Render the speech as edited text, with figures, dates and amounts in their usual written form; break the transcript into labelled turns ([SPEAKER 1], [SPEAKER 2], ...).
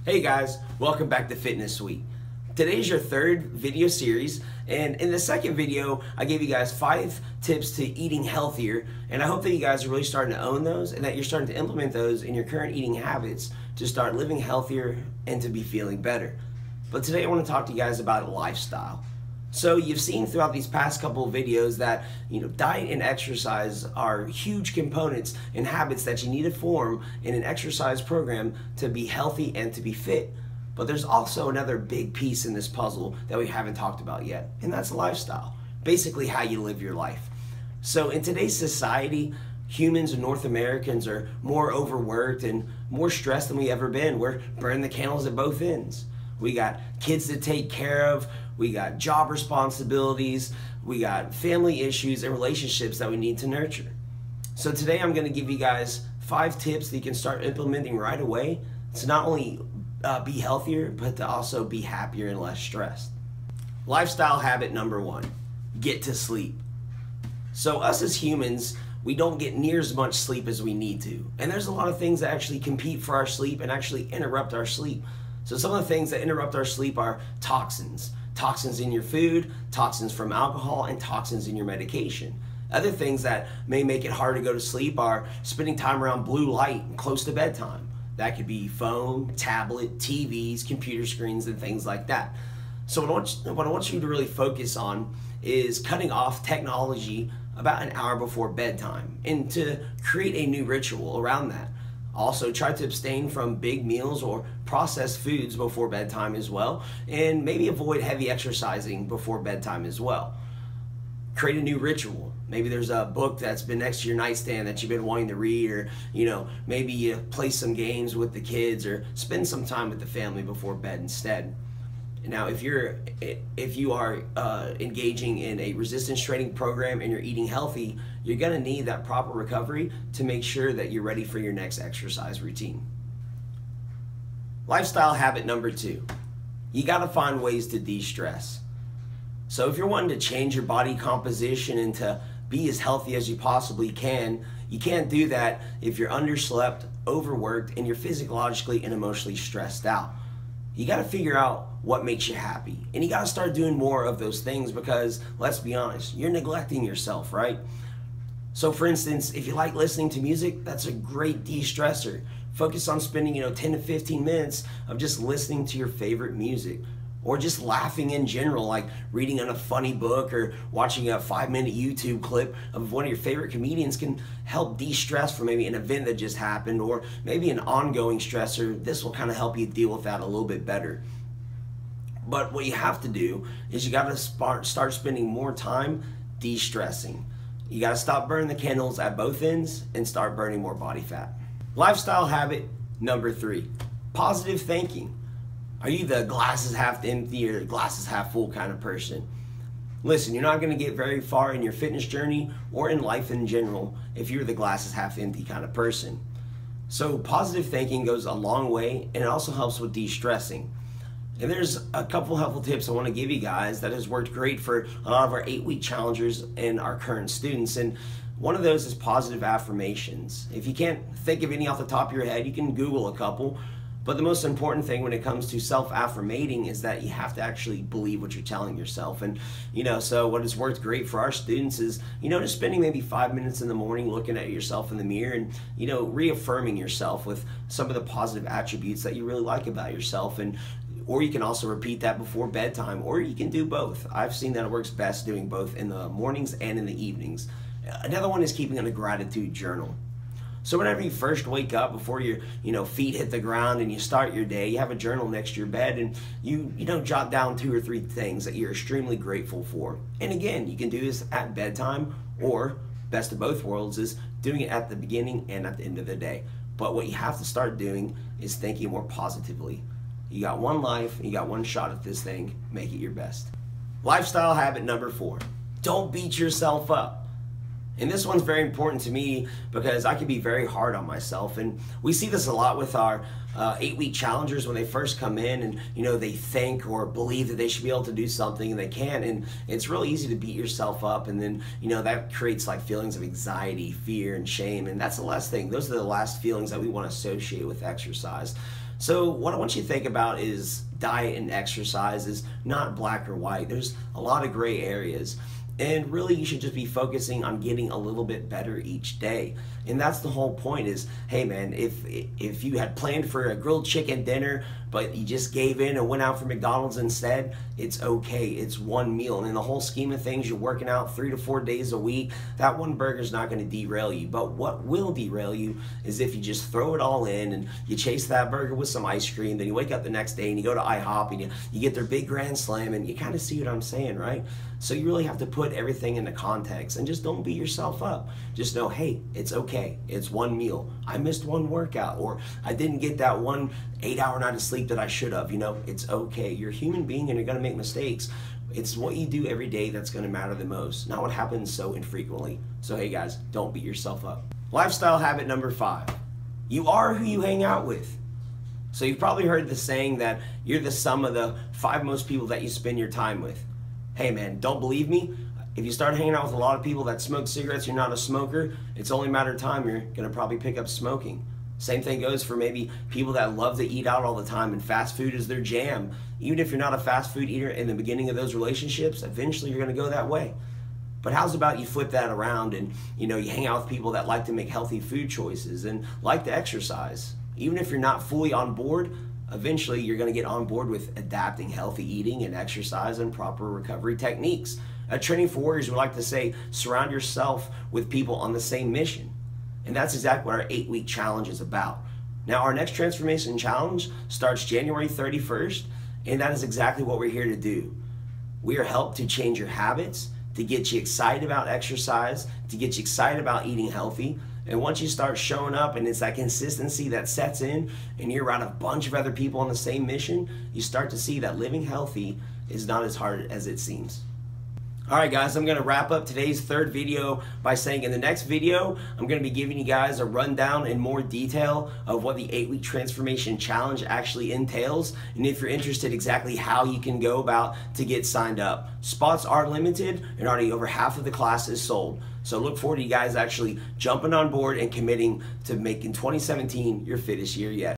[SPEAKER 1] Hey guys, welcome back to Fitness Suite. Today's your third video series, and in the second video I gave you guys 5 tips to eating healthier, and I hope that you guys are really starting to own those and that you're starting to implement those in your current eating habits to start living healthier and to be feeling better. But today I want to talk to you guys about lifestyle. So you've seen throughout these past couple of videos that diet and exercise are huge components and habits that you need to form in an exercise program to be healthy and to be fit. But there's also another big piece in this puzzle that we haven't talked about yet, and that's lifestyle. Basically how you live your life. So in today's society, humans and North Americans are more overworked and more stressed than we ever been. We're burning the candles at both ends. We got kids to take care of, we got job responsibilities, we got family issues and relationships that we need to nurture. So today I'm going to give you guys 5 tips that you can start implementing right away to not only be healthier, but to also be happier and less stressed. Lifestyle habit number 1, get to sleep. So us as humans, we don't get near as much sleep as we need to. And there's a lot of things that actually compete for our sleep and actually interrupt our sleep. So some of the things that interrupt our sleep are toxins. Toxins in your food, toxins from alcohol, and toxins in your medication. Other things that may make it hard to go to sleep are spending time around blue light close to bedtime. That could be phone, tablet, TVs, computer screens, and things like that. So what I want you to really focus on is cutting off technology about an hour before bedtime and to create a new ritual around that. Also, try to abstain from big meals or processed foods before bedtime as well, and maybe avoid heavy exercising before bedtime as well. Create a new ritual. Maybe there's a book that's been next to your nightstand that you've been wanting to read, or maybe you play some games with the kids or spend some time with the family before bed instead. Now, if you are engaging in a resistance training program and you're eating healthy, you're going to need that proper recovery to make sure that you're ready for your next exercise routine. Lifestyle habit number 2, you got to find ways to de-stress. So if you're wanting to change your body composition and to be as healthy as you possibly can, you can't do that if you're underslept, overworked, and you're physiologically and emotionally stressed out. You got to figure out what makes you happy, and you got to start doing more of those things, because let's be honest, you're neglecting yourself, right? So for instance, if you like listening to music, that's a great de-stressor. Focus on spending 10 to 15 minutes of just listening to your favorite music, or just laughing in general, like reading a funny book or watching a 5-minute YouTube clip of one of your favorite comedians can help de-stress from maybe an event that just happened, or maybe an ongoing stressor. This will kind of help you deal with that a little bit better. But what you have to do is you got to start spending more time de-stressing. You got to stop burning the candles at both ends and start burning more body fat. Lifestyle habit number 3, positive thinking. Are you the glasses half empty or glasses half full kind of person? Listen, you're not going to get very far in your fitness journey or in life in general if you're the glasses half empty kind of person. So positive thinking goes a long way, and it also helps with de-stressing. And there's a couple helpful tips I want to give you guys that has worked great for a lot of our 8-week challengers and our current students. And one of those is positive affirmations. If you can't think of any off the top of your head, you can Google a couple. But the most important thing when it comes to self-affirmating is that you have to actually believe what you're telling yourself. And so what has worked great for our students is just spending maybe 5 minutes in the morning looking at yourself in the mirror and reaffirming yourself with some of the positive attributes that you really like about yourself. Or you can also repeat that before bedtime, or you can do both. I've seen that it works best doing both in the mornings and in the evenings. Another one is keeping a gratitude journal. So whenever you first wake up, before your feet hit the ground and you start your day, you have a journal next to your bed, and you jot down 2 or 3 things that you're extremely grateful for. And again, you can do this at bedtime, or best of both worlds is doing it at the beginning and at the end of the day. But what you have to start doing is thinking more positively. You got one life, and you got one shot at this thing. Make it your best. Lifestyle habit number 4, don't beat yourself up. And this one's very important to me because I can be very hard on myself, and we see this a lot with our 8-week challengers when they first come in, and they think or believe that they should be able to do something and they can't, and it's really easy to beat yourself up, and then that creates like feelings of anxiety, fear, and shame, and that's the last thing. Those are the last feelings that we want to associate with exercise. So what I want you to think about is diet and exercise is not black or white. There's a lot of gray areas. And really, you should just be focusing on getting a little bit better each day. And that's the whole point is, hey man, if you had planned for a grilled chicken dinner, but you just gave in and went out for McDonald's instead, it's okay. It's one meal. And in the whole scheme of things, you're working out 3 to 4 days a week. That one burger's not going to derail you. But what will derail you is if you just throw it all in and you chase that burger with some ice cream, then you wake up the next day and you go to IHOP and you get their big grand slam, and you kind of see what I'm saying, right? So you really have to put everything into context and just don't beat yourself up. Just know, hey, it's okay. It's one meal. I missed one workout, or I didn't get that one 8-hour night of sleep that I should have. You know, it's okay. You're a human being and you're going to make mistakes. It's what you do every day that's going to matter the most, not what happens so infrequently. So hey guys, don't beat yourself up. Lifestyle habit number 5. You are who you hang out with. So you've probably heard the saying that you're the sum of the 5 most people that you spend your time with. Hey man, don't believe me? If you start hanging out with a lot of people that smoke cigarettes, you're not a smoker, it's only a matter of time you're gonna probably pick up smoking. Same thing goes for maybe people that love to eat out all the time and fast food is their jam. Even if you're not a fast food eater in the beginning of those relationships, eventually you're gonna go that way. But how's about you flip that around and you hang out with people that like to make healthy food choices and like to exercise? Even if you're not fully on board, eventually you're going to get on board with adapting healthy eating and exercise and proper recovery techniques. At Training for Warriors, we like to say, surround yourself with people on the same mission. And that's exactly what our 8-week challenge is about. Now, our next transformation challenge starts January 31st, and that is exactly what we're here to do. We are helped to change your habits, to get you excited about exercise, to get you excited about eating healthy. And once you start showing up and it's that consistency that sets in and you're around a bunch of other people on the same mission, you start to see that living healthy is not as hard as it seems. All right guys, I'm gonna wrap up today's 3rd video by saying in the next video, I'm gonna be giving you guys a rundown in more detail of what the 8-week transformation challenge actually entails. And if you're interested exactly how you can go about to get signed up. Spots are limited and already over half of the class is sold. So look forward to you guys actually jumping on board and committing to making 2017 your fittest year yet.